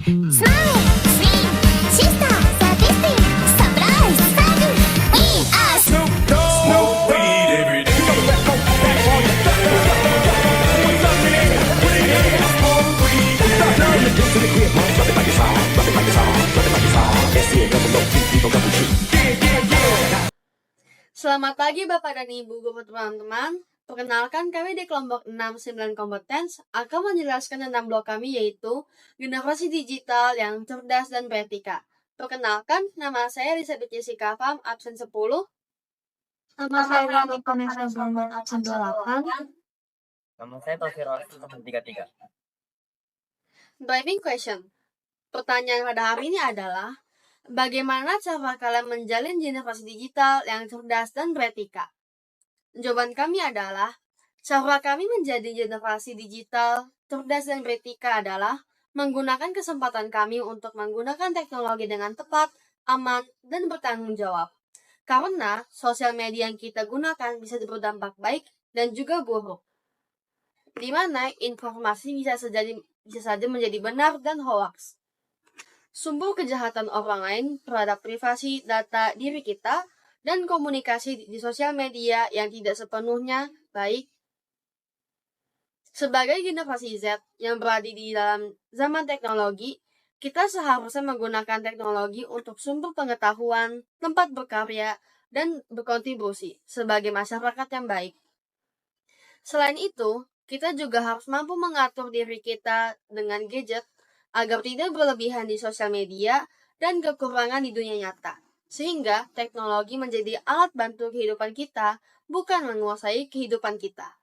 Smile, swing, sister, statistic, surprise, sudden, we are Smoke weed every day. Smoke weed. Selamat pagi Bapak dan Ibu guru teman-teman. Perkenalkan kami di kelompok 6-9 Kompetens akan menjelaskan tentang blok kami yaitu generasi digital yang cerdas dan beretika. Perkenalkan, nama saya Elizabeth Jessica Pham, absen 10. Nama saya Rani Vanessa Bambang, absen 28. Nama saya Taufir Arif, absen 33. Driving question. Pertanyaan pada hari ini adalah, bagaimana cara kalian menjalin generasi digital yang cerdas dan beretika? Jawaban kami adalah, cara kami menjadi generasi digital cerdas dan beretika adalah menggunakan kesempatan kami untuk menggunakan teknologi dengan tepat, aman, dan bertanggung jawab. Karena sosial media yang kita gunakan bisa berdampak baik dan juga buruk, di mana informasi bisa saja menjadi benar dan hoaks. Sumber kejahatan orang lain terhadap privasi data diri kita dan komunikasi di sosial media yang tidak sepenuhnya baik. Sebagai generasi Z yang berada di dalam zaman teknologi, kita seharusnya menggunakan teknologi untuk sumber pengetahuan, tempat berkarya, dan berkontribusi sebagai masyarakat yang baik. Selain itu, kita juga harus mampu mengatur diri kita dengan gadget agar tidak berlebihan di sosial media dan kekurangan di dunia nyata. Sehingga teknologi menjadi alat bantu kehidupan kita, bukan menguasai kehidupan kita.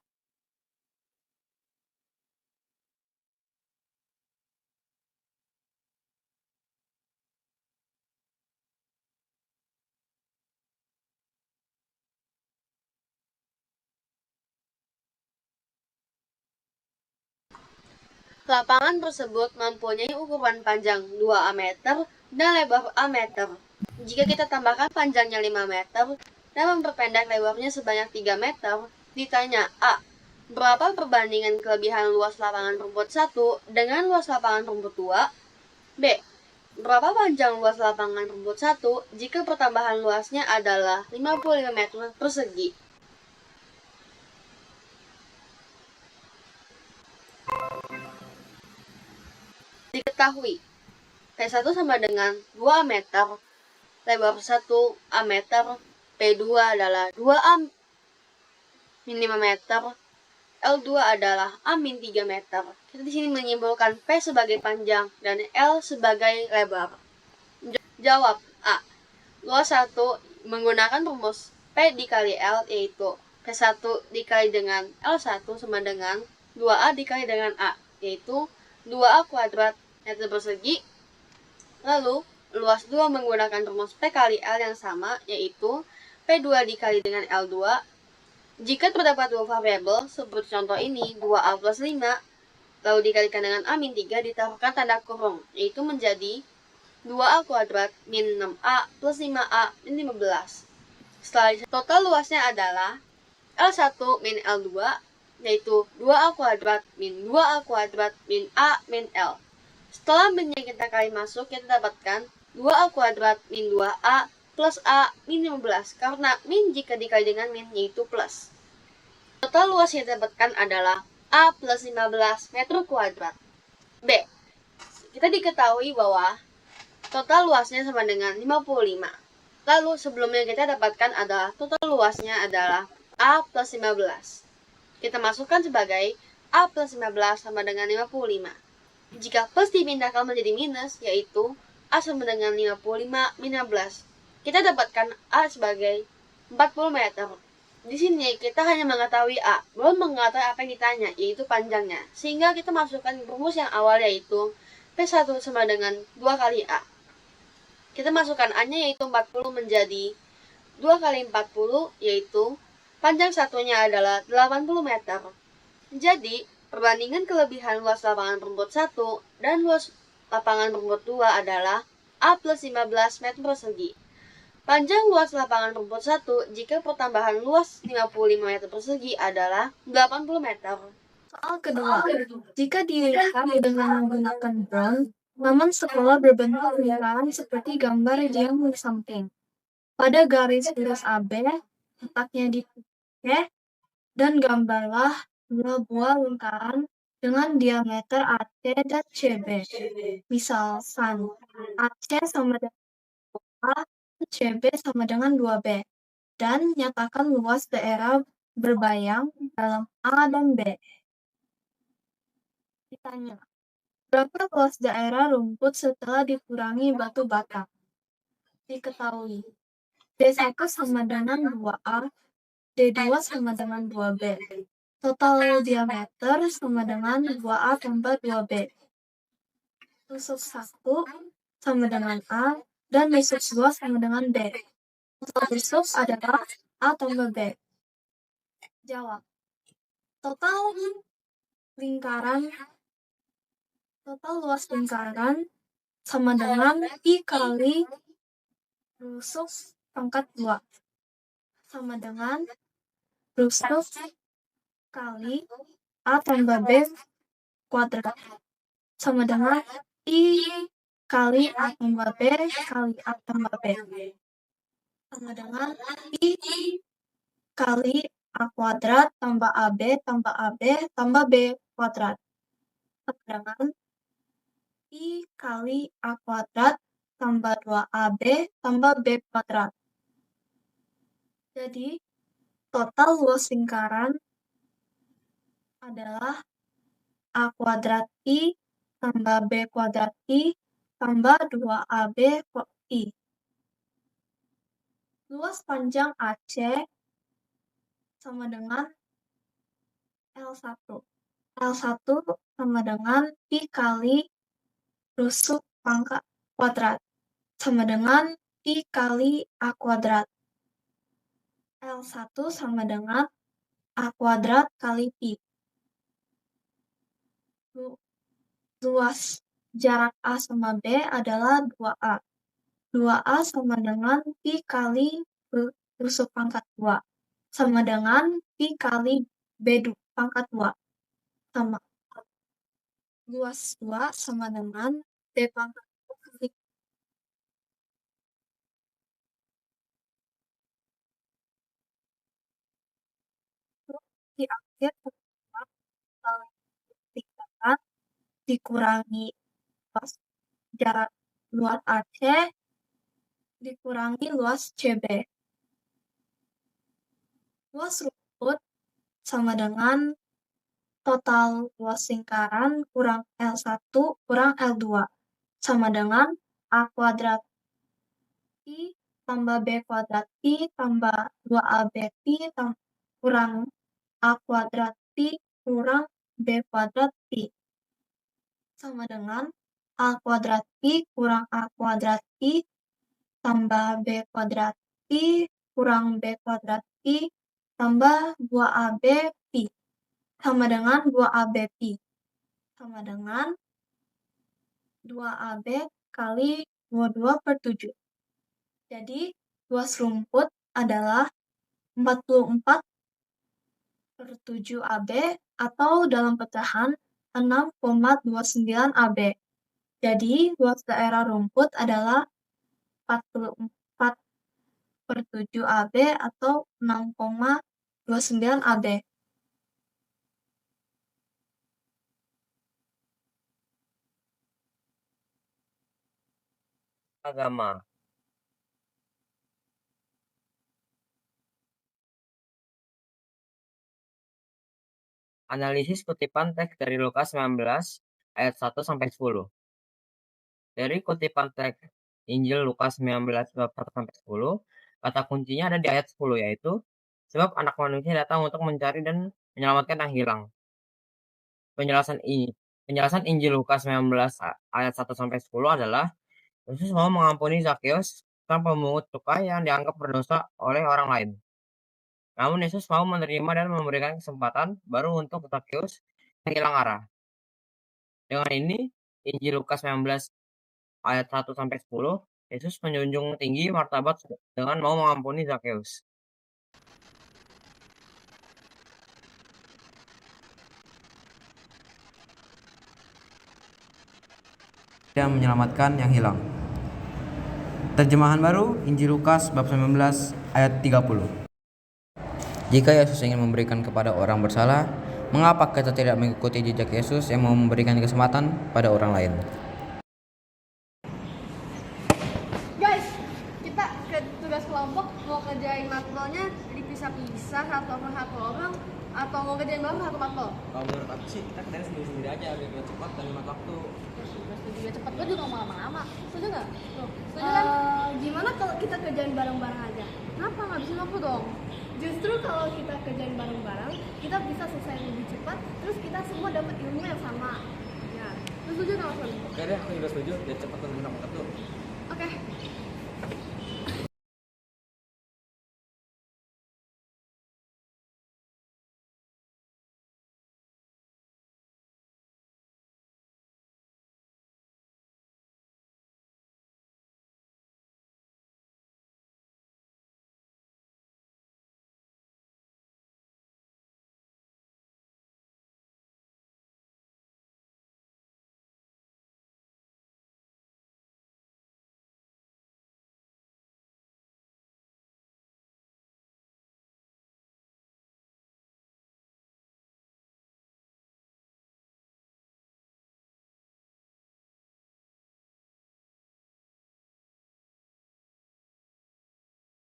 Lapangan tersebut mempunyai ukuran panjang 2 meter dan lebar A meter. Jika kita tambahkan panjangnya 5 meter dan memperpendek lebarnya sebanyak 3 meter, ditanya A. Berapa perbandingan kelebihan luas lapangan rumput 1 dengan luas lapangan rumput 2? B. Berapa panjang luas lapangan rumput 1 jika pertambahan luasnya adalah 55 meter persegi? Diketahui, P1 sama dengan 2 meter, lebar 1 A meter, P2 adalah 2A min 5 meter, L2 adalah A min 3 meter. Kita di sini menyimpulkan P sebagai panjang dan L sebagai lebar. Jawab A. Luas 1 menggunakan rumus P dikali L yaitu P1 dikali dengan L1 sama dengan 2A dikali dengan A, yaitu 2A kuadrat meter persegi. Lalu, luas 2 menggunakan rumus P kali L yang sama, yaitu P2 dikali dengan L2. Jika terdapat dua variabel, seperti contoh ini, 2A plus 5, lalu dikalikan dengan A min 3, ditaruhkan tanda kurung, yaitu menjadi 2A kuadrat min 6A plus 5A min 15. Setelah total luasnya adalah L1 min L2, yaitu 2A kuadrat min 2A kuadrat min A min L. Setelah minnya kita kali masuk, kita dapatkan 2A kuadrat min 2A plus A min 15, karena min jika dikali dengan min yaitu plus. Total luas yang didapatkan adalah A plus 15 meter kuadrat. B. Kita diketahui bahwa total luasnya sama dengan 55. Lalu sebelumnya kita dapatkan adalah total luasnya adalah A plus 15. Kita masukkan sebagai A plus 15 sama dengan 55. Jika plus dipindahkan menjadi minus, yaitu A sama dengan 55 min 16, kita dapatkan A sebagai 40 meter. Di sini kita hanya mengetahui A, belum mengetahui apa yang ditanya, yaitu panjangnya. Sehingga kita masukkan rumus yang awal yaitu P1 sama dengan 2 kali A. Kita masukkan A-nya yaitu 40 menjadi 2 kali 40, yaitu panjang satunya adalah 80 meter. Jadi, perbandingan kelebihan luas lapangan rumput 1 dan luas lapangan rumput 2 adalah A plus 15 meter persegi. Panjang luas lapangan rumput 1 jika pertambahan luas 55 meter persegi adalah 80 meter. Soal kedua, jika dilihat dengan menggunakan drone, Taman sekolah berbentuk lingkaran seperti gambar yang di samping. Pada garis lurus AB, letaknya di P, dan gambarlah dua buah lingkaran dengan diameter AC dan CB. Misalkan AC sama dengan A, CB sama dengan 2B. Dan nyatakan luas daerah berbayang dalam A dan B. Ditanya, berapa luas daerah rumput setelah dikurangi batu bata? Diketahui, D1 sama dengan 2A, D2 sama dengan 2B. Total diameter sama dengan 2A tambah 2B. Rusuk 1 sama dengan A, dan rusuk 2 sama dengan B. Total rusuk adalah A tambah B. Jawab. Total luas lingkaran sama dengan I kali rusuk pangkat 2 sama dengan rusuk kali A tambah B kuadrat sama dengan I kali A tambah B kali A tambah B sama dengan I kali A kuadrat tambah AB tambah AB tambah B kuadrat sama dengan I kali A kuadrat tambah 2AB tambah B kuadrat. Jadi, total luas lingkaran adalah A kuadrat I tambah B kuadrat I tambah 2AB I. Luas panjang AC sama dengan L1. L1 sama dengan I kali rusuk pangkat kuadrat sama dengan I kali A kuadrat. L1 sama dengan A kuadrat kali I. Luas jarak A sama B adalah 2A. 2A sama dengan I kali rusuk pangkat 2. Sama dengan I kali B pangkat 2. Sama. Luas 2 sama dengan B pangkat 2 kali di akhir tingkatan dikurangi jarak luas AC dikurangi luas CB. Luas rumput sama dengan total luas lingkaran kurang L1 kurang L2 sama dengan A kuadrat I tambah B kuadrat I tambah 2AB I kurang A kuadrat I kurang B kuadrat I sama dengan A kuadrat I kurang A kuadrat I tambah B kuadrat I kurang B kuadrat I tambah 2AB I sama dengan 2AB I sama dengan 2AB kali 22/7. Jadi, luas rumput adalah 44/7 AB atau dalam pecahan 6,29 AB. Jadi, luas daerah rumput adalah 44/7 AB atau 6,29 AB. Agama. Analisis kutipan teks dari Lukas 19 ayat 1 sampai 10. Dari kutipan teks Injil Lukas 19 bab 1 sampai 10, kata kuncinya ada di ayat 10 yaitu sebab anak manusia datang untuk mencari dan menyelamatkan yang hilang. Penjelasan Injil Lukas 19 ayat 1 sampai 10 adalah Yesus mau mengampuni Zakeus, sang pemungut cukai yang dianggap berdosa oleh orang lain. Namun Yesus mau menerima dan memberikan kesempatan baru untuk Zakeus yang hilang arah. Dengan ini, Injil Lukas 19 ayat 1 sampai 10, Yesus menjunjung tinggi martabat dengan mau mengampuni Zakeus. menyelamatkan yang hilang. Terjemahan baru Injil Lukas bab 19 ayat 30. Jika Yesus ingin memberikan kepada orang bersalah, mengapa kita tidak mengikuti jejak Yesus yang mau memberikan kesempatan pada orang lain? Guys, kita ke tugas kelompok mau kerjain matkulnya dipisah-pisah satu orang atau mau kerjain bareng satu matkul? Kalau menurut aku sih kita kerjain sendiri-sendiri aja biar cepat dan hemat waktu. Juga cepat, gue juga mau lama-lama. Setuju nggak? Tuh, setuju kan? Gimana kalau kita kerjain bareng-bareng aja? Kenapa ngabisin waktu dong? Justru kalau kita kerjain bareng-bareng, kita bisa selesai lebih cepat, terus kita semua dapat ilmu yang sama. Ya, lu setuju nggak Mas? Oke deh, aku juga setuju biar cepat dan hemat waktu. Oke.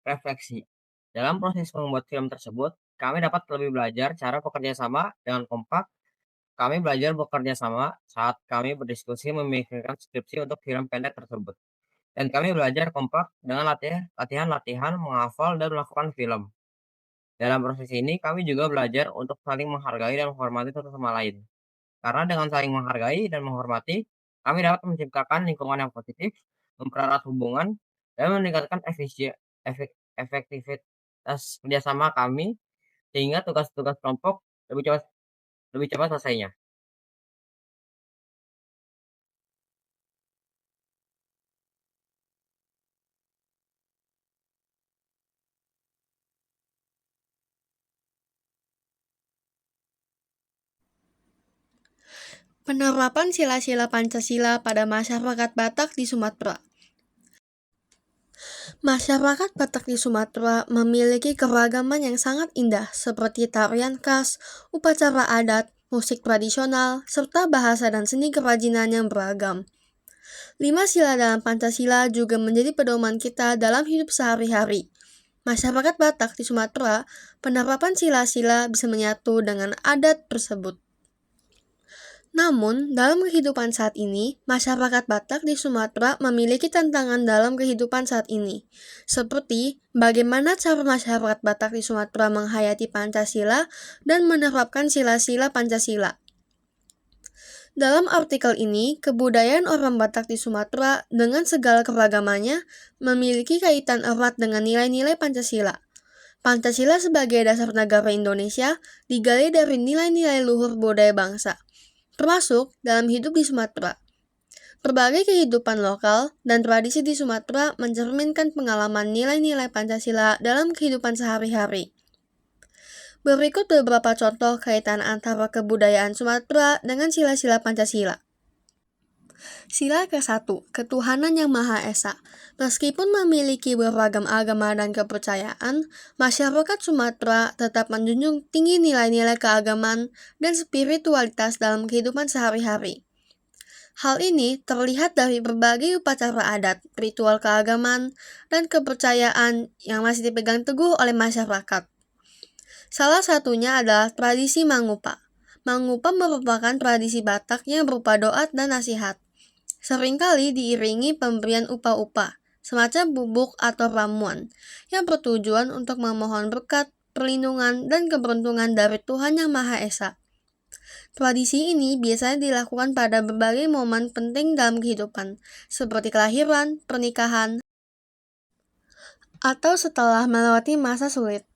Refleksi. Dalam proses membuat film tersebut, kami dapat lebih belajar cara bekerja sama dengan kompak. Kami belajar bekerja sama saat kami berdiskusi memikirkan skripsi untuk film pendek tersebut. Dan kami belajar kompak dengan latihan-latihan menghafal dan melakukan film. Dalam proses ini, kami juga belajar untuk saling menghargai dan menghormati satu sama lain. Karena dengan saling menghargai dan menghormati, kami dapat menciptakan lingkungan yang positif, mempererat hubungan, dan meningkatkan efektivitas kerjasama kami, sehingga tugas-tugas kelompok lebih cepat selesainya. Penerapan sila-sila Pancasila pada masyarakat Batak di Sumatera. Masyarakat Batak di Sumatera memiliki keragaman yang sangat indah seperti tarian khas, upacara adat, musik tradisional, serta bahasa dan seni kerajinan yang beragam. 5 sila dalam Pancasila juga menjadi pedoman kita dalam hidup sehari-hari. Masyarakat Batak di Sumatera, penerapan sila-sila bisa menyatu dengan adat tersebut. Namun, dalam kehidupan saat ini, masyarakat Batak di Sumatera memiliki tantangan dalam kehidupan saat ini, seperti bagaimana cara masyarakat Batak di Sumatera menghayati Pancasila dan menerapkan sila-sila Pancasila. Dalam artikel ini, kebudayaan orang Batak di Sumatera dengan segala keragamannya memiliki kaitan erat dengan nilai-nilai Pancasila. Pancasila sebagai dasar negara Indonesia digali dari nilai-nilai luhur budaya bangsa, termasuk dalam hidup di Sumatera. Berbagai kehidupan lokal dan tradisi di Sumatera mencerminkan pengalaman nilai-nilai Pancasila dalam kehidupan sehari-hari. Berikut beberapa contoh kaitan antara kebudayaan Sumatera dengan sila-sila Pancasila. Sila ke-1, ketuhanan yang Maha Esa. Meskipun memiliki beragam agama dan kepercayaan, masyarakat Sumatera tetap menjunjung tinggi nilai-nilai keagamaan dan spiritualitas dalam kehidupan sehari-hari. Hal ini terlihat dari berbagai upacara adat, ritual keagamaan, dan kepercayaan yang masih dipegang teguh oleh masyarakat. Salah satunya adalah tradisi Mangupa. Mangupa merupakan tradisi Batak yang berupa doa dan nasihat. Seringkali diiringi pemberian upah-upah, semacam bubuk atau ramuan, yang bertujuan untuk memohon berkat, perlindungan, dan keberuntungan dari Tuhan Yang Maha Esa. Tradisi ini biasanya dilakukan pada berbagai momen penting dalam kehidupan, seperti kelahiran, pernikahan, atau setelah melewati masa sulit.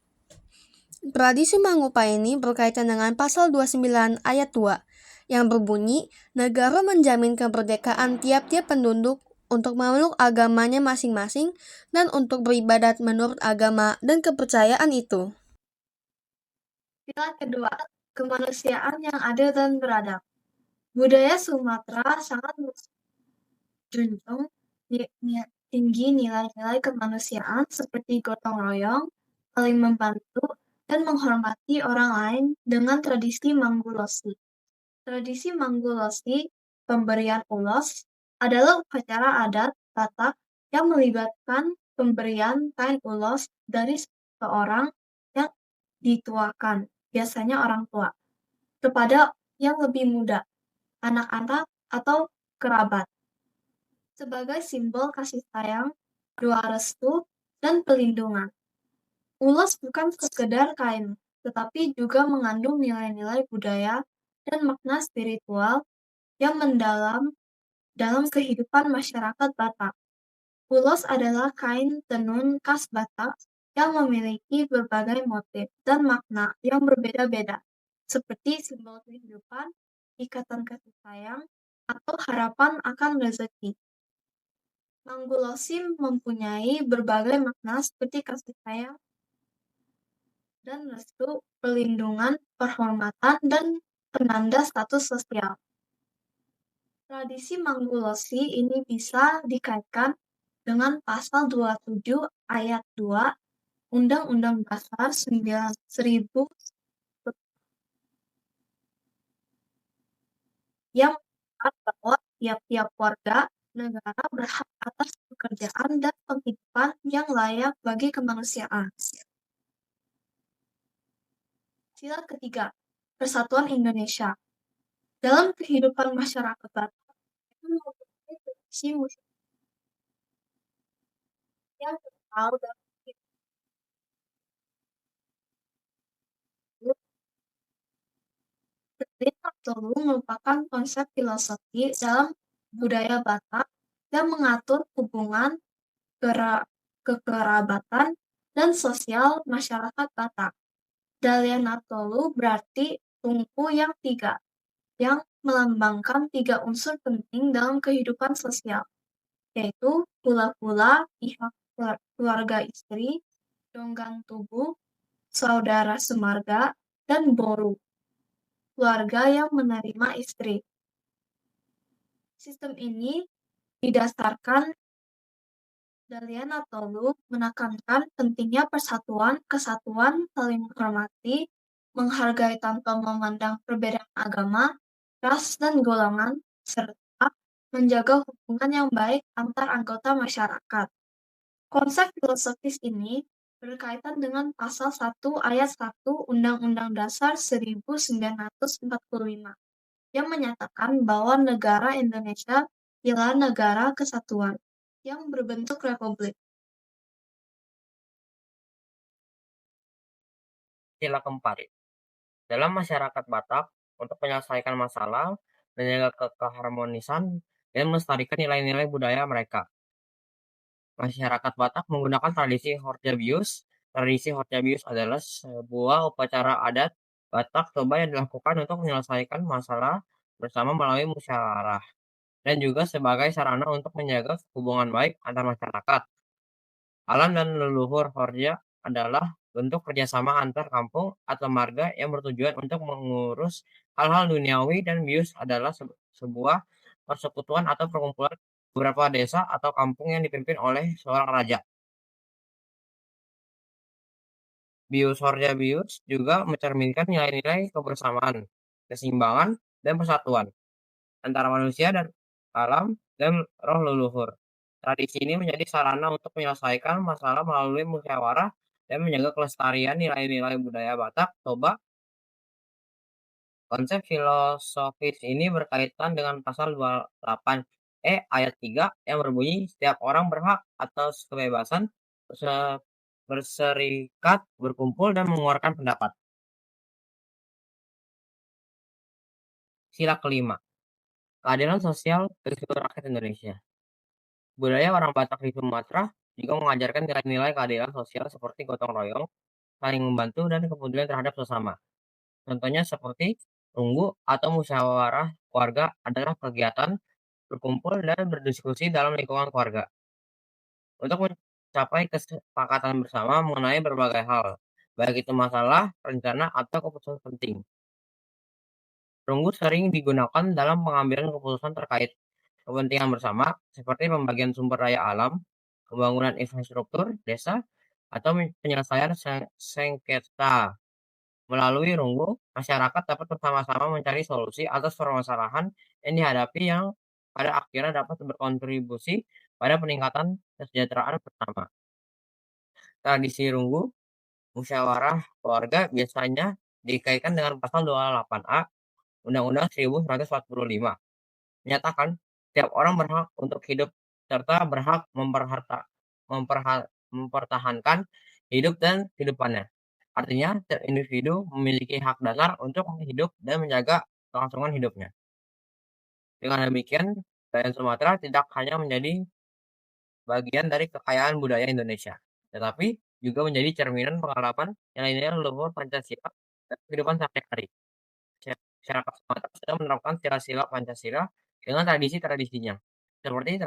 Tradisi Mangupa ini berkaitan dengan pasal 29 ayat 2, yang berbunyi, negara menjamin kemerdekaan tiap-tiap penduduk untuk memeluk agamanya masing-masing dan untuk beribadat menurut agama dan kepercayaan itu. Sila kedua, kemanusiaan yang adil dan beradab. Budaya Sumatera sangat junjung tinggi nilai-nilai kemanusiaan seperti gotong royong, saling membantu, dan menghormati orang lain dengan tradisi Manggulosi. Tradisi Manggulosi, pemberian ulos, adalah upacara adat Batak yang melibatkan pemberian kain ulos dari seseorang yang dituakan, biasanya orang tua, kepada yang lebih muda, anak-anak, atau kerabat, sebagai simbol kasih sayang, doa restu, dan pelindungan. Ulos bukan sekedar kain, tetapi juga mengandung nilai-nilai budaya dan makna spiritual yang mendalam dalam kehidupan masyarakat Batak. Ulos adalah kain tenun khas Batak yang memiliki berbagai motif dan makna yang berbeda-beda, seperti simbol kehidupan, ikatan kasih sayang, atau harapan akan rezeki. Manggulosi mempunyai berbagai makna seperti kasih sayang dan restu, perlindungan, penghormatan, dan penanda status sosial. Tradisi Manggulosi ini bisa dikaitkan dengan Pasal 27 Ayat 2 Undang-Undang Dasar 1000 yang mengatakan bahwa tiap-tiap warga negara berhak atas pekerjaan dan penghidupan yang layak bagi kemanusiaan. Sila ketiga, Persatuan Indonesia. Dalam kehidupan masyarakat Batak, itu mempunyai tradisi musik yang kental dan Berdiri Tolu merupakan konsep filosofi dalam budaya Batak yang mengatur hubungan, kekerabatan, dan sosial masyarakat Batak. Dalianatolu berarti tungku yang tiga, yang melambangkan tiga unsur penting dalam kehidupan sosial, yaitu pula-pula pihak keluarga istri, donggang tubuh, saudara semarga, dan boru, keluarga yang menerima istri. Sistem ini didasarkan Dalianatolu menekankan pentingnya persatuan, kesatuan, saling menghormati, menghargai tanpa memandang perbedaan agama, ras, dan golongan, serta menjaga hubungan yang baik antar anggota masyarakat. Konsep filosofis ini berkaitan dengan Pasal 1 Ayat 1 Undang-Undang Dasar 1945 yang menyatakan bahwa negara Indonesia ialah negara kesatuan yang berbentuk republik. Sila keempat. Dalam masyarakat Batak, untuk menyelesaikan masalah, menjaga keharmonisan, dan melestarikan nilai-nilai budaya mereka. Masyarakat Batak menggunakan tradisi Horja-Bius. Tradisi Horja-Bius adalah sebuah upacara adat Batak Toba yang dilakukan untuk menyelesaikan masalah bersama melalui musyawarah, dan juga sebagai sarana untuk menjaga hubungan baik antar masyarakat. Alam dan leluhur Horja adalah bentuk kerjasama antar kampung atau marga yang bertujuan untuk mengurus hal-hal duniawi, dan Bius adalah sebuah persekutuan atau perkumpulan beberapa desa atau kampung yang dipimpin oleh seorang raja. Bius Horja Bius juga mencerminkan nilai-nilai kebersamaan, keseimbangan, dan persatuan antara manusia dan alam dan roh leluhur. Tradisi ini menjadi sarana untuk menyelesaikan masalah melalui musyawarah dan menjaga kelestarian nilai-nilai budaya Batak Toba. Konsep filosofis ini berkaitan dengan Pasal 28E Ayat 3 yang berbunyi setiap orang berhak atas kebebasan berserikat, berkumpul, dan mengeluarkan pendapat. Sila kelima, keadilan sosial bagi seluruh rakyat Indonesia. Budaya orang Batak di Sumatera juga mengajarkan nilai-nilai keadilan sosial seperti gotong royong, saling membantu, dan kepedulian terhadap sesama. Contohnya seperti runggu atau musyawarah keluarga adalah kegiatan berkumpul dan berdiskusi dalam lingkungan keluarga untuk mencapai kesepakatan bersama mengenai berbagai hal, baik itu masalah, rencana, atau keputusan penting. Runggu sering digunakan dalam pengambilan keputusan terkait kepentingan bersama seperti pembagian sumber daya alam, pembangunan infrastruktur desa, atau penyelesaian sengketa. Melalui Runggu, masyarakat dapat bersama-sama mencari solusi atas permasalahan yang dihadapi yang pada akhirnya dapat berkontribusi pada peningkatan kesejahteraan bersama. Tradisi Runggu, musyawarah keluarga biasanya dikaitkan dengan pasal 28A Undang-Undang 1145, menyatakan setiap orang berhak untuk hidup serta berhak mempertahankan hidup dan kehidupannya. Artinya, setiap individu memiliki hak dasar untuk hidup dan menjaga kelangsungan hidupnya. Dengan demikian, Budaya Sumatera tidak hanya menjadi bagian dari kekayaan budaya Indonesia, tetapi juga menjadi cerminan pengalaman nilai-nilai leluhur Pancasila dan kehidupan sehari-hari. Masyarakat Sumatera sudah menerapkan sila-sila Pancasila dengan tradisi-tradisinya, seperti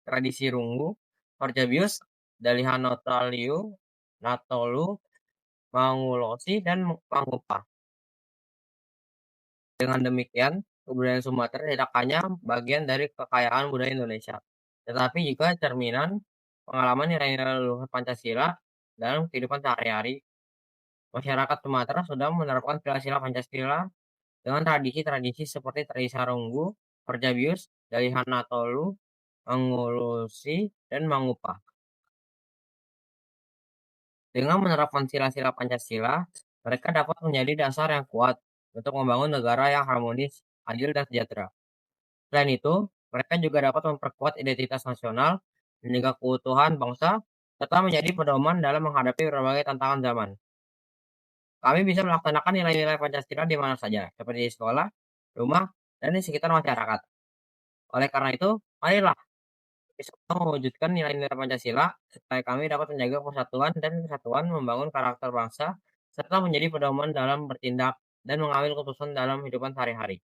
tradisi Runggu, Orjabius, Dalihan Notaliu, Natolu, Mangulosi, dan Mangupa. Dengan demikian, kebudayaan Sumatera tidak hanya bagian dari kekayaan budaya Indonesia, tetapi juga cerminan pengalaman nilai-nilai leluhur Pancasila dalam kehidupan sehari-hari. Masyarakat Sumatera sudah menerapkan sila-sila Pancasila dengan tradisi-tradisi seperti tradisi Runggu, Orjabius, Dalihan Natolu, Mangulusi, dan Mangupa. Dengan menerapkan sila-sila Pancasila, mereka dapat menjadi dasar yang kuat untuk membangun negara yang harmonis, adil, dan sejahtera. Selain itu, mereka juga dapat memperkuat identitas nasional, menjaga keutuhan bangsa, serta menjadi pedoman dalam menghadapi berbagai tantangan zaman. Kami bisa melaksanakan nilai-nilai Pancasila di mana saja, seperti di sekolah, rumah, dan di sekitar masyarakat. Oleh karena itu, marilah kita mewujudkan nilai-nilai Pancasila supaya kami dapat menjaga persatuan dan kesatuan, membangun karakter bangsa, serta menjadi pedoman dalam bertindak dan mengambil keputusan dalam kehidupan sehari-hari.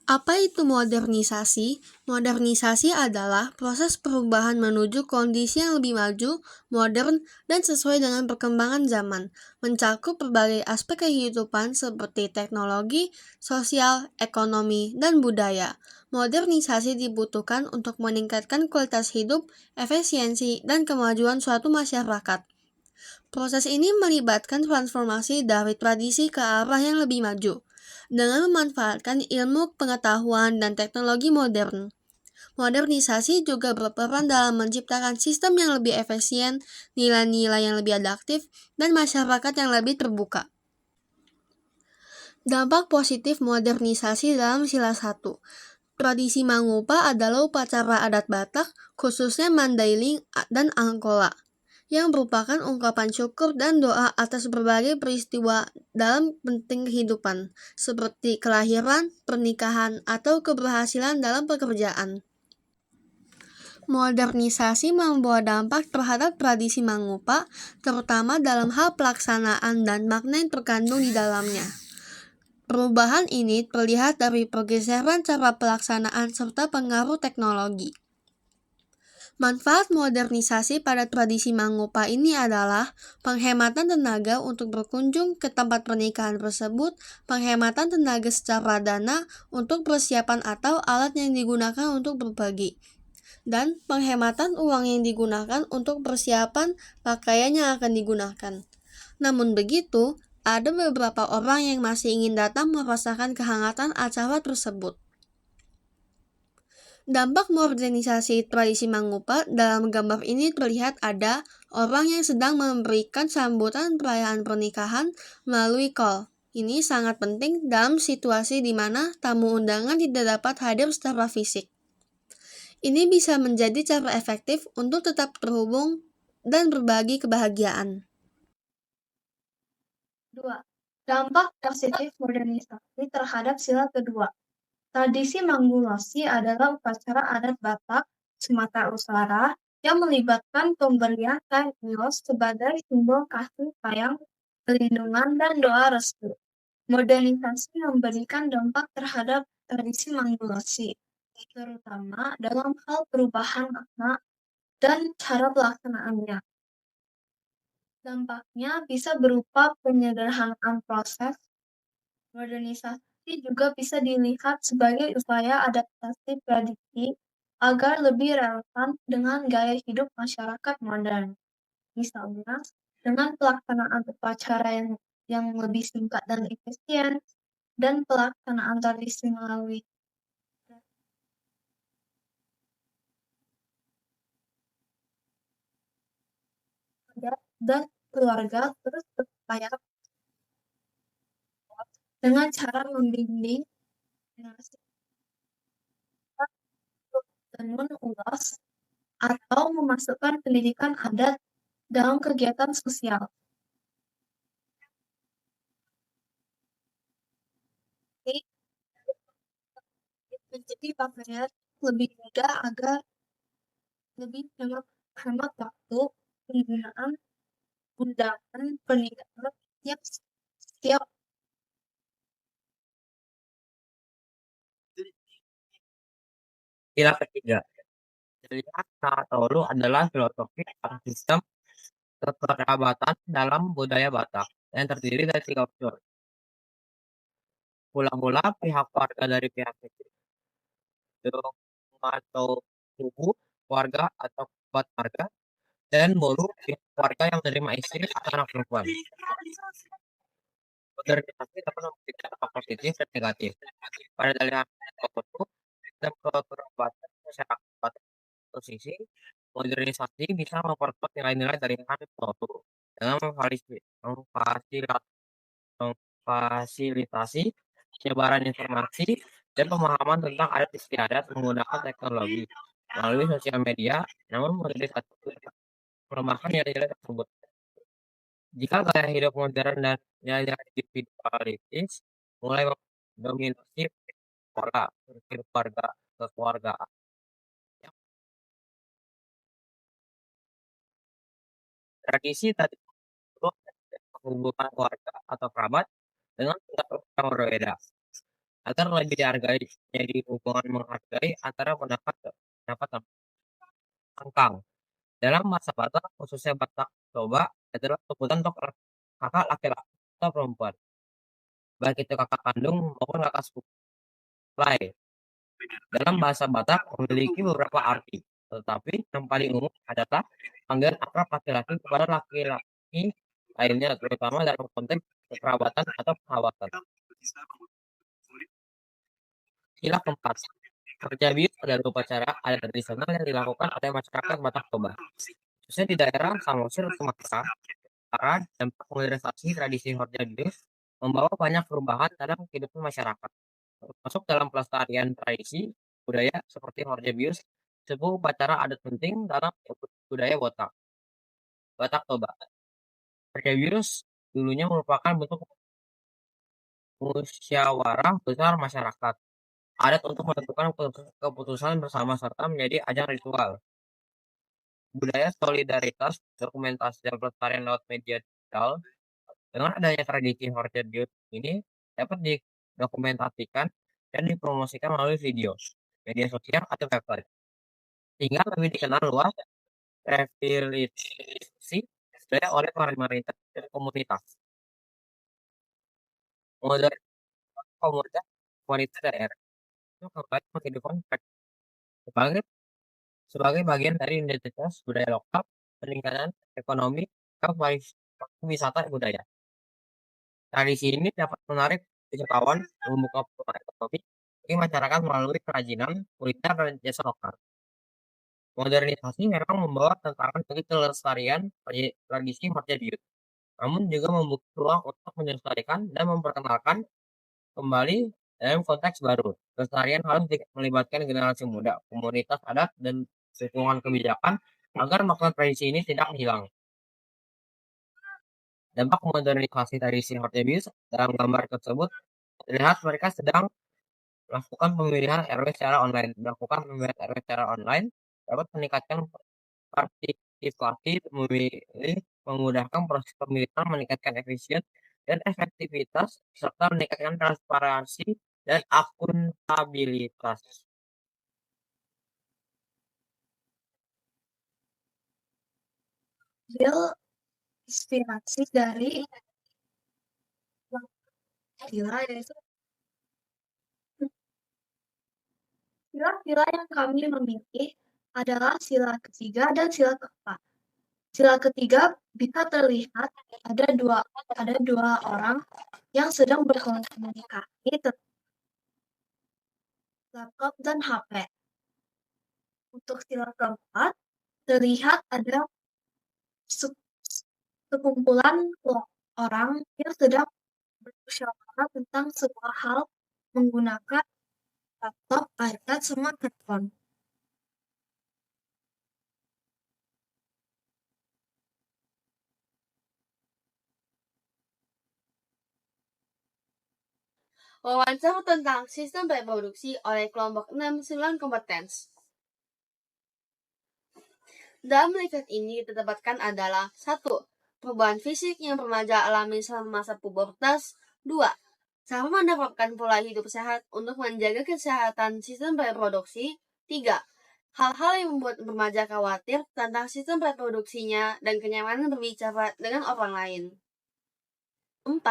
Apa itu modernisasi? Modernisasi adalah proses perubahan menuju kondisi yang lebih maju, modern, dan sesuai dengan perkembangan zaman, mencakup berbagai aspek kehidupan seperti teknologi, sosial, ekonomi, dan budaya. Modernisasi dibutuhkan untuk meningkatkan kualitas hidup, efisiensi, dan kemajuan suatu masyarakat. Proses ini melibatkan transformasi dari tradisi ke arah yang lebih maju, dengan memanfaatkan ilmu pengetahuan dan teknologi modern. Modernisasi juga berperan dalam menciptakan sistem yang lebih efisien, nilai-nilai yang lebih adaptif, dan masyarakat yang lebih terbuka. Dampak positif modernisasi dalam sila 1. Tradisi Mangupa adalah upacara adat Batak, khususnya Mandailing dan Angkola, yang merupakan ungkapan syukur dan doa atas berbagai peristiwa dalam penting kehidupan, seperti kelahiran, pernikahan, atau keberhasilan dalam pekerjaan. Modernisasi membawa dampak terhadap tradisi Mangupa, terutama dalam hal pelaksanaan dan makna yang terkandung di dalamnya. Perubahan ini terlihat dari pergeseran cara pelaksanaan serta pengaruh teknologi. Manfaat modernisasi pada tradisi Mangupa ini adalah penghematan tenaga untuk berkunjung ke tempat pernikahan tersebut, penghematan tenaga secara dana untuk persiapan atau alat yang digunakan untuk berbagi, dan penghematan uang yang digunakan untuk persiapan pakaian yang akan digunakan. Namun begitu, ada beberapa orang yang masih ingin datang merasakan kehangatan acara tersebut. Dampak modernisasi tradisi Mangupa dalam gambar ini terlihat ada orang yang sedang memberikan sambutan perayaan pernikahan melalui call. Ini sangat penting dalam situasi di mana tamu undangan tidak dapat hadir secara fisik. Ini bisa menjadi cara efektif untuk tetap terhubung dan berbagi kebahagiaan. 2. Dampak positif modernisasi terhadap sila kedua. Tradisi Mangulosi adalah upacara adat Batak, Sumatera Utara yang melibatkan pemberian kain ulos sebagai simbol kasih sayang, perlindungan, dan doa restu. Modernisasi memberikan dampak terhadap tradisi Mangulosi, terutama dalam hal perubahan makna dan cara pelaksanaannya. Dampaknya bisa berupa penyederhanaan proses modernisasi Ini juga bisa dilihat sebagai upaya adaptasi prediksi agar lebih relevan dengan gaya hidup masyarakat modern. Misalnya, dengan pelaksanaan upacara yang lebih singkat dan efisien, dan pelaksanaan tradisi melalui adat dan keluarga terus berupaya dengan cara membimbing generasi dan mengulas atau memasukkan pendidikan adat dalam kegiatan sosial. Ini menjadi pakaian lebih mudah agar lebih hemat waktu penggunaan undangan pernikahan setiap Istilah ketiga, terlihat saat dahulu adalah filosofi atau sistem kekerabatan dalam budaya Batak yang terdiri dari 3 unsur. Mula-mula pihak keluarga dari pihak ketiga atau suku, keluarga atau kerabat marga, dan baru pihak keluarga yang menerima istri atau anak perempuan. Modernisasi dapat memberikan dampak positif dan negatif. Pada dalih tertentu, sistem kekerabatan masyarakat satu sisi, modernisasi bisa memperkuat nilai-nilai dari dahulu dengan memfasilitasi penyebaran informasi dan pemahaman tentang adat istiadat menggunakan teknologi melalui sosial media, namun modernisasi melemahkan nilai-nilai tersebut. Jika gaya hidup modern dan nilai-nilai individualistis mulai mendominasi pola berpikir kekeluargaan, tradisi tadi itu hubungan keluarga atau kerabat dengan tingkat yang berbeda agar lebih dihargai, jadi hubungan menghargai antara pendapat dan angkang. Dalam masa Batak, khususnya Batak Toba, adalah sebutan untuk kakak laki-laki atau perempuan, baik itu kakak kandung maupun kakak sepupu. Lai, dalam bahasa Batak memiliki beberapa arti, tetapi yang paling umum adalah panggilan akrab laki-laki kepada laki-laki lainnya, terutama dalam konteks kekerabatan atau persahabatan. Sila keempat, kerja bius adalah upacara adat tradisional yang dilakukan oleh masyarakat Batak Toba, khususnya di daerah Samosir, Sumatera Utara. Dampak modernisasi tradisi kerja bius membawa banyak perubahan dalam kehidupan masyarakat, termasuk dalam pelestarian tradisi budaya seperti kerja bius, sebuah upacara adat penting dalam budaya Batak Toba. Kerja bius dulunya merupakan bentuk musyawarah besar masyarakat adat untuk menentukan keputusan bersama serta menjadi ajang ritual. Budaya solidaritas, dokumentasi dan pelestarian lewat media digital. Dengan adanya tradisi Hortedius ini dapat didokumentasikan dan dipromosikan melalui video, media sosial atau website, sehingga lebih dikenal luas revitalisasi budaya oleh pemerintah dan komunitas. Modern komunitas wanita daerah itu kembali menghidupkan sebagai bagian dari identitas budaya lokal, peningkatan ekonomi, wisata budaya. Tradisi ini dapat menarik wisatawan, membuka peluang ekonomi bagi masyarakat melalui kerajinan, kuliner, dan jasa lokal. Modernisasi memang membawa tantangan bagi kelestarian tradisi Hortedius, namun juga membuka peluang untuk menyelesaikan dan memperkenalkan kembali dalam konteks baru. Kelestarian harus melibatkan generasi muda, komunitas adat, dan dukungan kebijakan agar makna tradisi ini tidak hilang. Dampak modernisasi tradisi Hortedius dalam gambar tersebut terlihat mereka sedang melakukan pemilihan RW secara online dapat meningkatkan partisipasi memilih, memudahkan proses pemilihan, meningkatkan efisiensi dan efektivitas, serta meningkatkan transparansi dan akuntabilitas. Real inspirasi dari gila yaitu Sila-sila yang kami memiliki adalah sila ketiga dan sila keempat. Sila ketiga bisa terlihat ada dua orang yang sedang berkomunikasi tentang laptop dan HP. Untuk sila keempat, terlihat ada sekumpulan orang yang sedang bermusyawarah tentang sebuah hal menggunakan laptop, iPad, sama handphone. Wawancara tentang sistem reproduksi oleh kelompok 69 kompetens. Dalam likat ini ditempatkan adalah 1. Perubahan fisik yang remaja alami selama masa pubertas. 2. Cara menerapkan pola hidup sehat untuk menjaga kesehatan sistem reproduksi. 3. Hal-hal yang membuat remaja khawatir tentang sistem reproduksinya dan kenyamanan berbicara dengan orang lain. 4.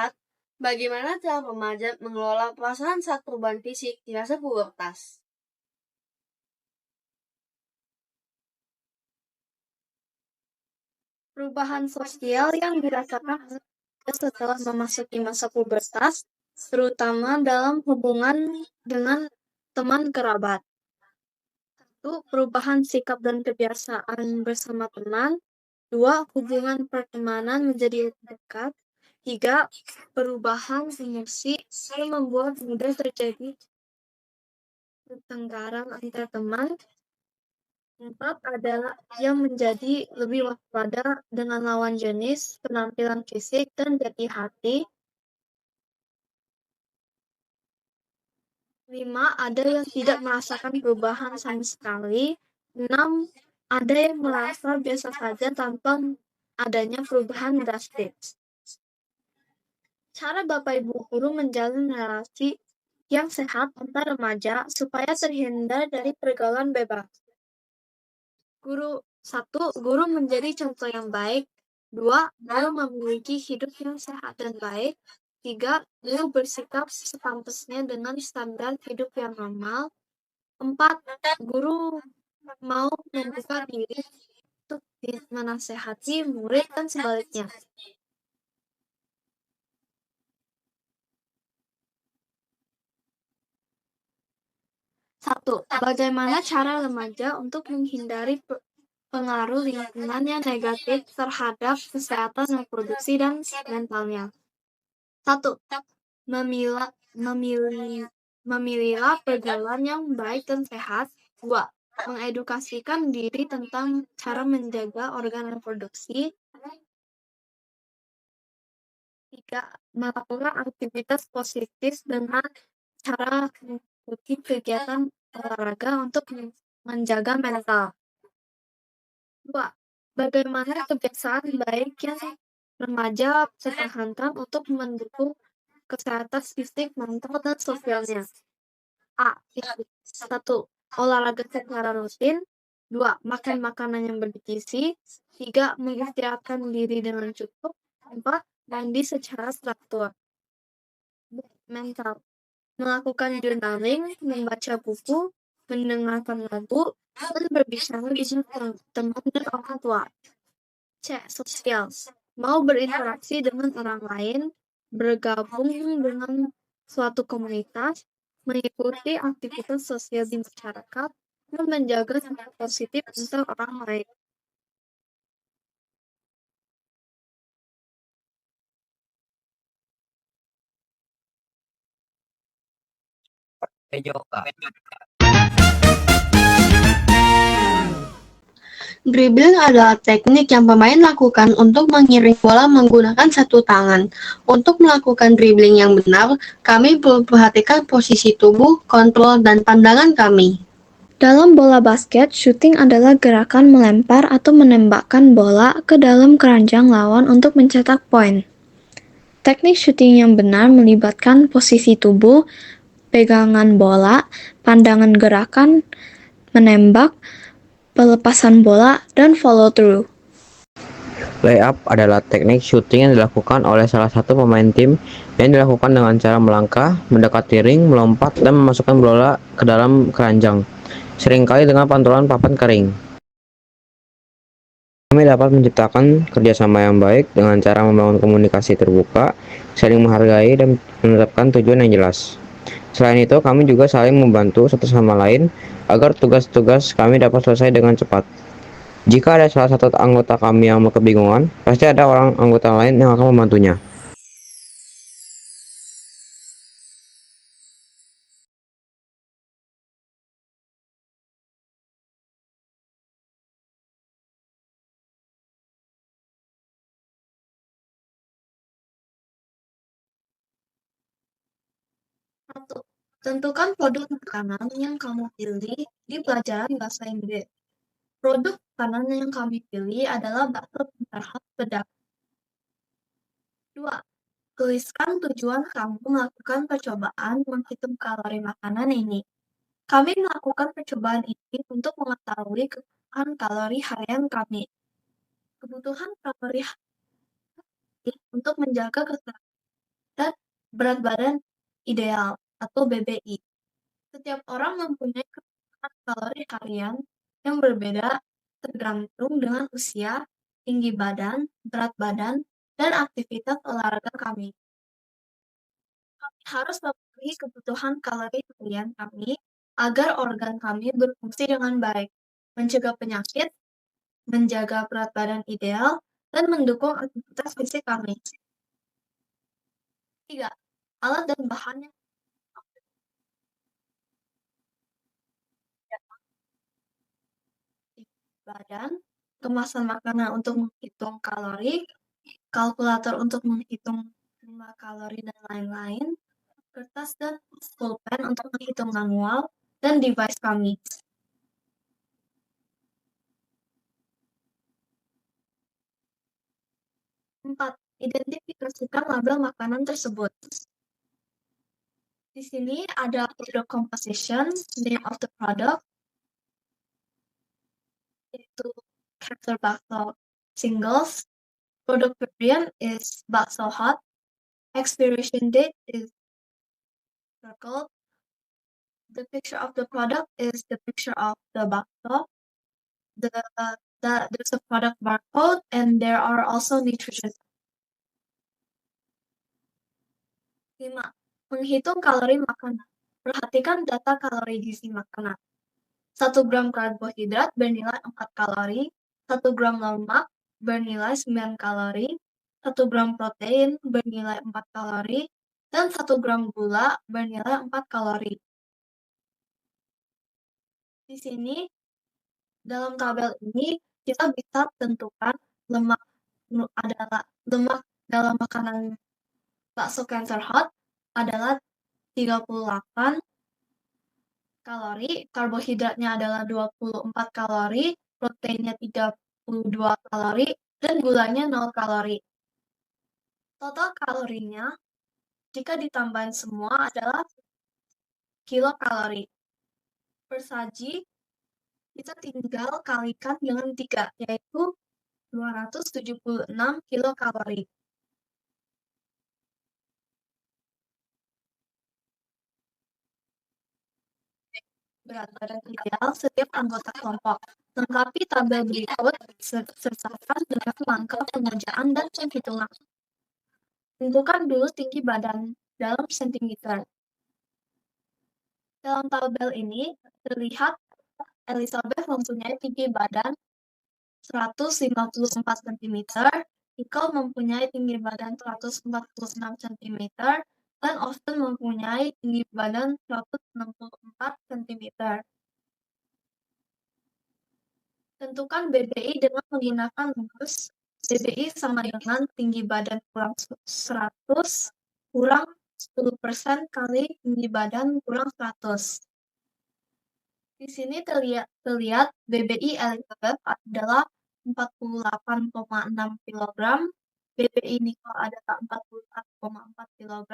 Bagaimana cara remaja mengelola perasaan saat perubahan fisik di masa pubertas. Perubahan sosial yang dirasakan setelah memasuki masa pubertas, terutama dalam hubungan dengan teman kerabat. 1. Perubahan sikap dan kebiasaan bersama teman. 2. Hubungan pertemanan menjadi dekat. 3. Perubahan emosi yang membuat mudah terjadi pertengkaran antar teman. 4 adalah yang menjadi lebih waspada dengan lawan jenis, penampilan fisik, dan jati hati. 5 ada yang tidak merasakan perubahan sama sekali. 6 ada yang merasa biasa saja tanpa adanya perubahan drastis. Cara Bapak Ibu guru menjalin relasi yang sehat antar remaja supaya terhindar dari pergaulan bebas. 1. Guru menjadi contoh yang baik. 2. Guru memiliki hidup yang sehat dan baik. 3. Guru bersikap sepantasnya dengan standar hidup yang normal. 4. Guru mau membuka diri untuk menasehati murid dan sebaliknya. 1. Bagaimana cara remaja untuk menghindari pengaruh lingkungan yang negatif terhadap kesehatan reproduksi dan mentalnya? 1. Memilihlah pergaulan yang baik dan sehat. 2. Mengedukasikan diri tentang cara menjaga organ reproduksi. 3. Melakukan aktivitas positif dengan cara mengikuti kegiatan olahraga untuk menjaga mental. 2. Bagaimana kebiasaan baik yang remaja pertahankan untuk mendukung kesehatan fisik, mental, dan sosialnya? A. 1. Olahraga secara rutin. 2. Makan makanan yang bergizi. 3. Mengistirahatkan diri dengan cukup. 4. Mandi secara teratur. Mental. Melakukan journaling, membaca buku, mendengarkan lagu, dan berbicara dengan teman dan orang tua. C. Sosial. Mau berinteraksi dengan orang lain, bergabung dengan suatu komunitas, mengikuti aktivitas sosial di masyarakat, dan menjaga sikap positif antar orang lain. Dribbling adalah teknik yang pemain lakukan untuk mengirim bola menggunakan satu tangan. Untuk melakukan dribbling yang benar, kami perlu perhatikan posisi tubuh, kontrol, dan pandangan kami. Dalam bola basket, shooting adalah gerakan melempar atau menembakkan bola ke dalam keranjang lawan untuk mencetak poin. Teknik shooting yang benar melibatkan posisi tubuh, pegangan bola, pandangan gerakan, menembak, pelepasan bola, dan follow through. Layup adalah teknik shooting yang dilakukan oleh salah satu pemain tim yang dilakukan dengan cara melangkah, mendekati ring, melompat, dan memasukkan bola ke dalam keranjang. seringkali dengan pantulan papan kering. Kami dapat menciptakan kerjasama yang baik dengan cara membangun komunikasi terbuka, saling menghargai, dan menetapkan tujuan yang jelas. Selain itu, kami juga saling membantu satu sama lain agar tugas-tugas kami dapat selesai dengan cepat. Jika ada salah satu anggota kami yang kebingungan, pasti ada orang anggota lain yang akan membantunya. Satu, tentukan produk makanan yang kamu pilih di pelajaran bahasa Inggris. Produk makanan yang kami pilih adalah bakso terhad pedas. 2. Tuliskan tujuan kamu melakukan percobaan menghitung kalori makanan ini. Kami melakukan percobaan ini untuk mengetahui kebutuhan kalori harian kami. Kebutuhan kalori harian untuk menjaga kesehatan dan berat badan ideal atau BBI. Setiap orang mempunyai kebutuhan kalori harian yang berbeda tergantung dengan usia, tinggi badan, berat badan, dan aktivitas olahraga kami. Kami harus memenuhi kebutuhan kalori harian kami agar organ kami berfungsi dengan baik, mencegah penyakit, menjaga berat badan ideal, dan mendukung aktivitas fisik kami. 3. Alat dan bahan yang badan, kemasan makanan untuk menghitung kalori, kalkulator untuk menghitung jumlah kalori dan lain-lain, kertas dan pulpen untuk menghitung manual, dan device kami. 4. Identifikasikan label makanan tersebut. Di sini ada product composition, name of the product, yaitu capture bakso singles, product variant is bakso hot, expiration date is circled, the picture of the product is the picture of the bakso, there's a product barcode, and there are also nutrition. 5. Menghitung kalori makanan. Perhatikan data kalori gizi makanan. 1 gram karbohidrat bernilai 4 kalori, 1 gram lemak bernilai 9 kalori, 1 gram protein bernilai 4 kalori, dan 1 gram gula bernilai 4 kalori. Di sini, dalam tabel ini, kita bisa tentukan lemak dalam makanan bakso Cancer Hot adalah 38 kalori, karbohidratnya adalah 24 kalori, proteinnya 32 kalori, dan gulanya 0 kalori. Total kalorinya, jika ditambahin semua adalah kilokalori. Per saji, kita tinggal kalikan dengan 3, yaitu 276 kilokalori. Berat badan ideal setiap anggota kelompok. Lengkapi tabel berikut sertakan dengan langkah pengejaan dan penghitungan. Tentukan dulu tinggi badan dalam sentimeter. Dalam tabel ini terlihat Elizabeth mempunyai tinggi badan 154 cm, Nicole mempunyai tinggi badan 146 cm, dan Austin mempunyai tinggi badan 164 cm. Tentukan BBI dengan menggunakan rumus BBI sama dengan tinggi badan kurang 100 kurang 10% kali tinggi badan kurang 100. Di sini terlihat BBI Elizabeth adalah 48,6 kg, BBI Nicole adalah 44,4 kg,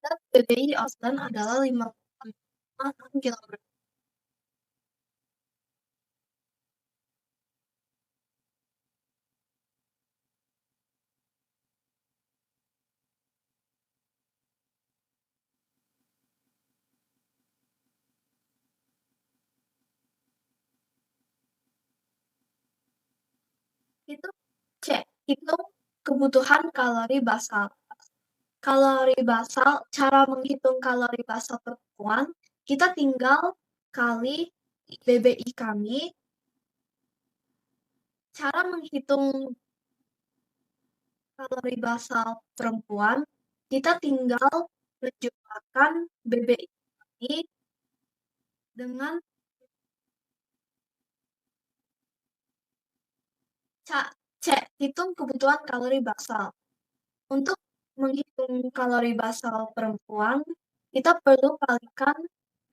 dan BBI Austin adalah 5,6 kg. Hitung C. Hitung kebutuhan kalori basal. Kalori basal, cara menghitung kalori basal perempuan, kita tinggal kali BBI kami. Cara menghitung kalori basal perempuan, kita tinggal menjumlahkan BBI kami dengan C. Hitung kebutuhan kalori basal. Untuk menghitung kalori basal perempuan, kita perlu kalikan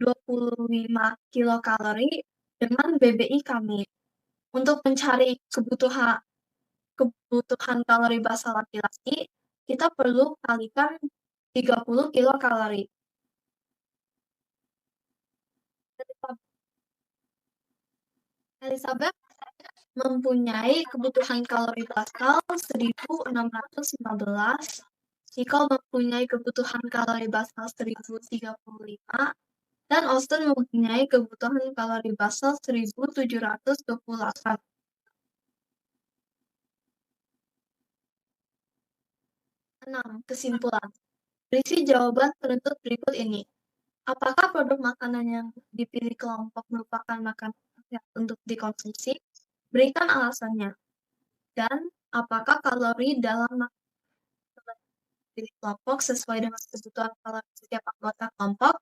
25 kilokalori dengan BBI kami. Untuk mencari kebutuhan kalori basal laki-laki, kita perlu kalikan 30 kilokalori. Elizabeth mempunyai kebutuhan kalori basal 1615. Nicole mempunyai kebutuhan kalori basal 1035. Dan Austin mempunyai kebutuhan kalori basal 1728. Kesimpulan. Berisi jawaban penuntut berikut ini. Apakah produk makanan yang dipilih kelompok merupakan makanan sehat untuk dikonsumsi? Berikan alasannya. Dan apakah kalori dalam makanan dipilih kelompok sesuai dengan kebutuhan kalori setiap anggota kelompok?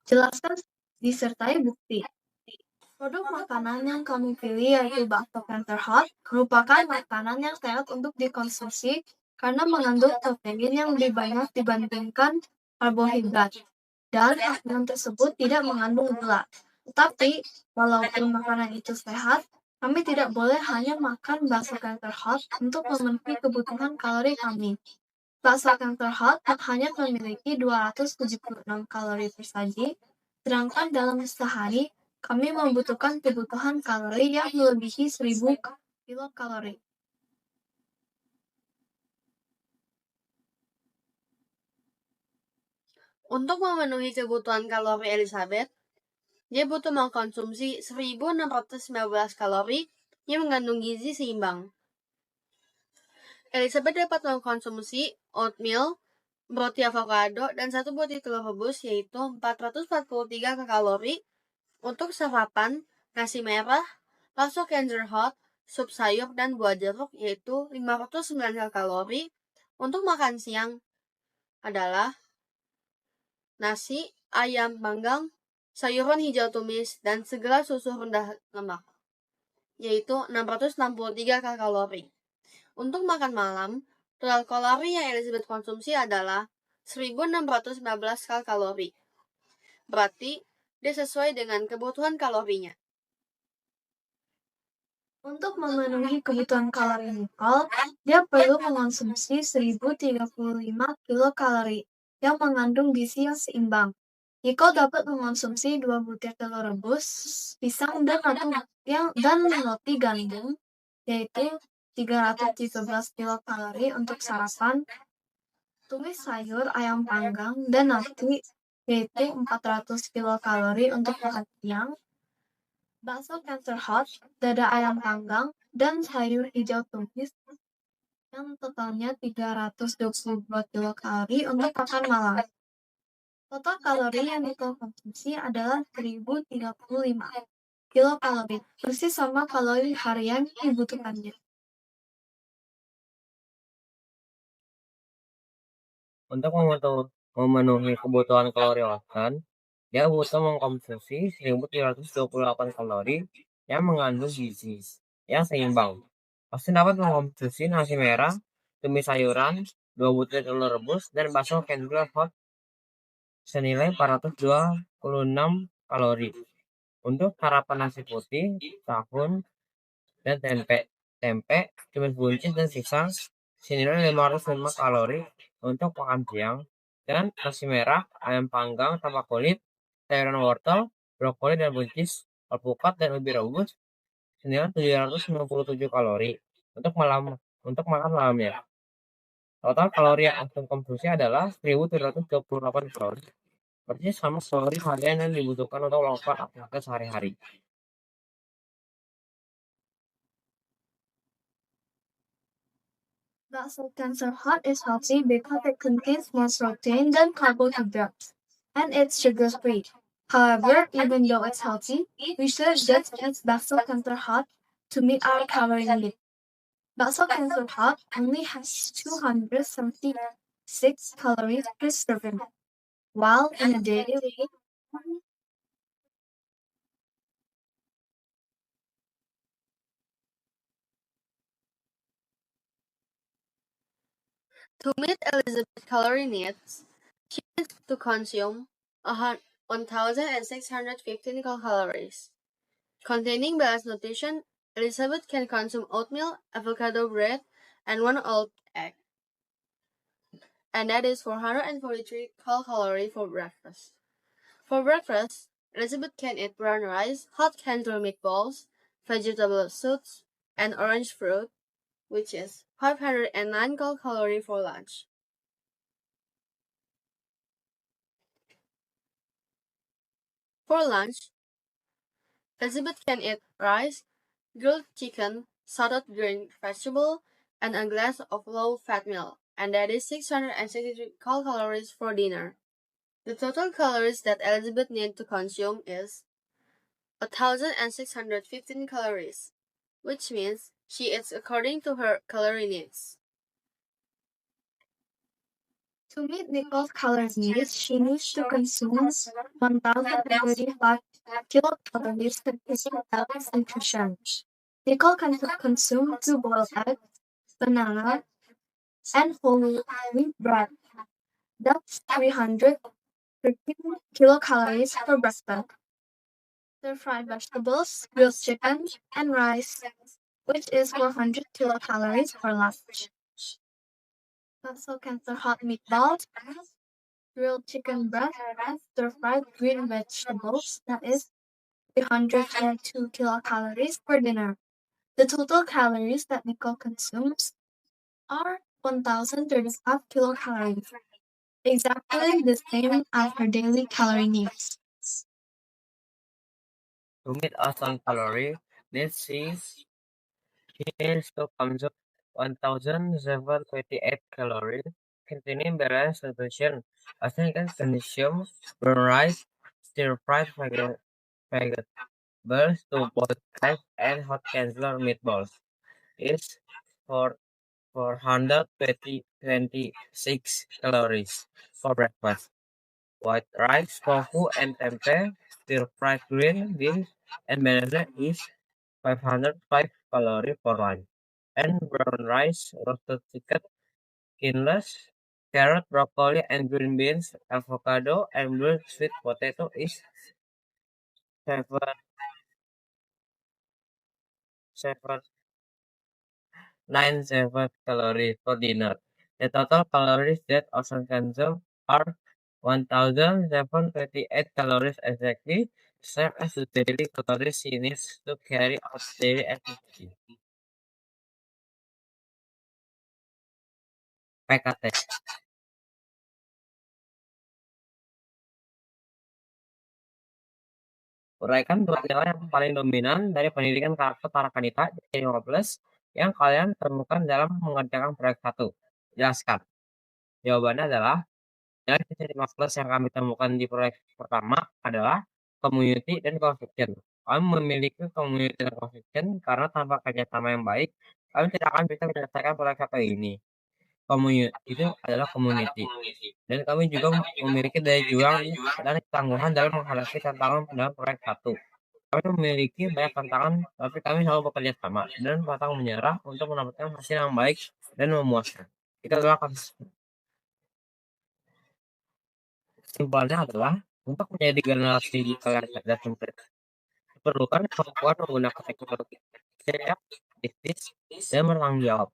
Jelaskan disertai bukti. Produk makanan yang kamu pilih yaitu bakso Panther Hot merupakan makanan yang sehat untuk dikonsumsi karena mengandung protein yang lebih banyak dibandingkan karbohidrat. Dan makanan tersebut tidak mengandung gula. Tetapi, walaupun makanan itu sehat, kami tidak boleh hanya makan bakso Panther Hot untuk memenuhi kebutuhan kalori kami. Bakso Panther Hot hanya memiliki 276 kalori per saji, sedangkan dalam sehari kami membutuhkan kebutuhan kalori yang melebihi 1000 kilokalori. Untuk memenuhi kebutuhan kalori Elizabeth, dia butuh mengkonsumsi 1619 kalori yang mengandung gizi seimbang. Elizabeth dapat mengkonsumsi oatmeal, roti avocado, dan 1 butir telur rebus yaitu 443 kalori. Untuk sarapan, nasi merah, bakso Panther Hot, sup sayur, dan buah jeruk yaitu 509 kalori. Untuk makan siang adalah nasi, ayam panggang, sayuran hijau tumis, dan segelas susu rendah lemak yaitu 663 kalori. Untuk makan malam, total kalori yang Elizabeth konsumsi adalah 1615 kalori. Berarti dia sesuai dengan kebutuhan kalorinya. Untuk memenuhi kebutuhan kalori Nicole, dia perlu mengonsumsi 1035 kilokalori yang mengandung gizi yang seimbang. Nicole dapat mengonsumsi 2 butir telur rebus, pisang, dan roti gandum, yaitu 313 kilokalori untuk sarapan, tumis sayur, ayam panggang, dan nasi, yaitu 400 kilokalori untuk makan siang, bakso Panther Hot, dada ayam panggang, dan sayur hijau tumis yang totalnya 322 kilokalori untuk makan malam. Total kalori yang dikonsumsi adalah 1035 kilokalori, persis sama kalori harian yang dibutuhkannya. Untuk memenuhi kebutuhan kalori Austin, dia butuh mengkonsumsi 1328 kalori yang mengandung gizi yang seimbang. Austin dapat mengkonsumsi nasi merah, tumis sayuran, 2 butir telur rebus, dan bakso Panther Hot senilai 426 kalori. Untuk sarapan nasi putih, tahun, dan tempe, tumis buncis, dan pisang senilai 505 kalori. Untuk makan siang, dan nasi merah, ayam panggang tanpa kulit, sayuran wortel, brokoli dan buncis, alpukat, dan ubi rebus senilai 797 kalori. Untuk makan malamnya, total kalori yang Austin konsumsi adalah 1728 kalori. Persis sama kalori harian yang dibutuhkan untuk melakukan aktivitas sehari-hari. Bakso Cancer Hot is healthy because it contains more protein than carbohydrates, and it's sugar-free. However, even though it's healthy, we should just eat Bakso Cancer Hot to meet our calorie need. Bakso Cancer Hot only has 276 calories per serving, while in a daily weight, To meet Elizabeth's calorie needs, she needs to consume 1,615 calories. Containing balanced nutrition, Elizabeth can consume oatmeal, avocado bread, and one oat egg. And that is 443 calories for breakfast. For breakfast, Elizabeth can eat brown rice, hot cancer meatballs, vegetable soups, and orange fruit, which is 509 calories for lunch. For lunch, Elizabeth can eat rice, grilled chicken, salted green vegetable, and a glass of low-fat milk, and that is 663 calories for dinner. The total calories that Elizabeth needs to consume is 1,615 calories, which means she eats according to her calorie needs. to meet Nicole's calorie needs, she needs to consume 1,035 kilocalories containing balanced nutrition. Nicole can consume 2 boiled eggs, banana, and whole wheat bread. That's 313 kilocalories for breakfast. Stir-fried vegetables, grilled chicken, and rice, which is 400 kilocalories for lunch. Bakso Cancer Hot meatballs, grilled chicken breast, and stir-fried green vegetables, that is 302 kilocalories for dinner. The total calories that Nicole consumes are 1,035 kilocalories, exactly the same as her daily calorie needs. To meet us on calorie needs, she needs to consume 1,728 calories containing balanced nutrition. As she can consume brown rice, stir-fried vegetables, 2 boiled eggs, and hot cancer meatballs. It's 426 calories for breakfast. White rice, tofu, and tempeh, stir-fried green beans, and banana is 505 calories for lunch. And brown rice, roasted chicken, skinless, carrot, broccoli, and green beans, avocado, and grilled sweet potato is 797 calories for dinner. The total calories that Ocean consumes are 1,728 calories exactly, same as the daily calories she needs to carry out daily activity. PKT. Uraikan dua nilai yang paling dominan dari pendidikan karakter para kandidat di 15 yang kalian temukan dalam mengerjakan proyek 1. Jelaskan. Jawabannya adalah nilai sisi 15 yang kami temukan di proyek pertama adalah community dan conviction. Kami memiliki community dan conviction karena tanpa kerjasama yang baik, kami tidak akan bisa menyelesaikan proyek 1 ini. Community itu adalah community. Dan kami juga memiliki daya juang dan ketangguhan dalam menghadapi tantangan dalam proyek 1. Kami memiliki banyak tantangan, tapi kami selalu bekerja sama dan pantang menyerah untuk mendapatkan hasil yang baik dan memuaskan. Itu adalah kesimpulannya adalah untuk menjadi generasi digital yang cerdas dan diperlukan kemampuan menggunakan teknologi yang kritis dan bertanggung jawab.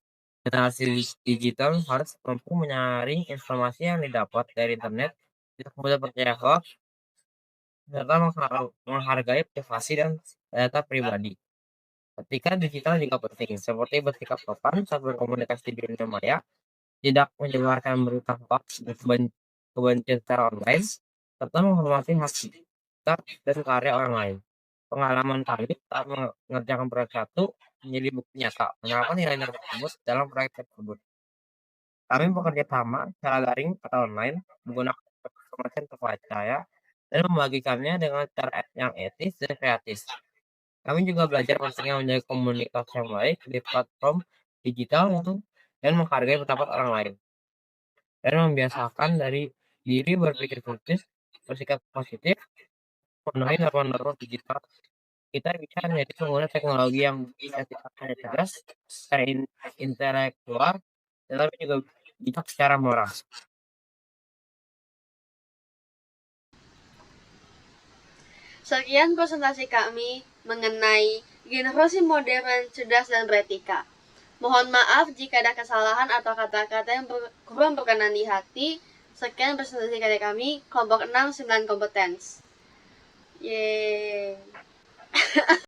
Generasi digital harus mampu menyaring informasi yang didapat dari internet, tidak mudah percaya hoax, serta menghargai privasi dan data pribadi. Etika digital juga penting, seperti bersikap sopan saat berkomunikasi di dunia maya, tidak menyebarkan berita hoax dan kebencian secara online, serta menghormati hak cipta dan karya orang lain. Pengalaman kami saat mengerjakan proyek 1 menjadi bukti nyata mengapa nilai-nilai tersebut dalam proyek tersebut. Kami bekerja sama secara daring atau online menggunakan informasi yang terpercaya dan membagikannya dengan cara yang etis dan kreatif. Kami juga belajar pentingnya menjaga komunikasi yang baik di platform digital dan menghargai pendapat orang lain. Dan membiasakan dari diri berpikir kritis, bersikap positif, memenuhi norma-norma digital. Kita bisa menjadi pengguna teknologi yang bisa dipakai cerdas, secara intelektual, tetapi juga bijak secara moral. Sekian presentasi kami mengenai generasi modern, cerdas, dan beretika. Mohon maaf jika ada kesalahan atau kata-kata yang kurang berkenan di hati. Sekian presentasi dari kami, kelompok 6 9 kompetens. Yeay.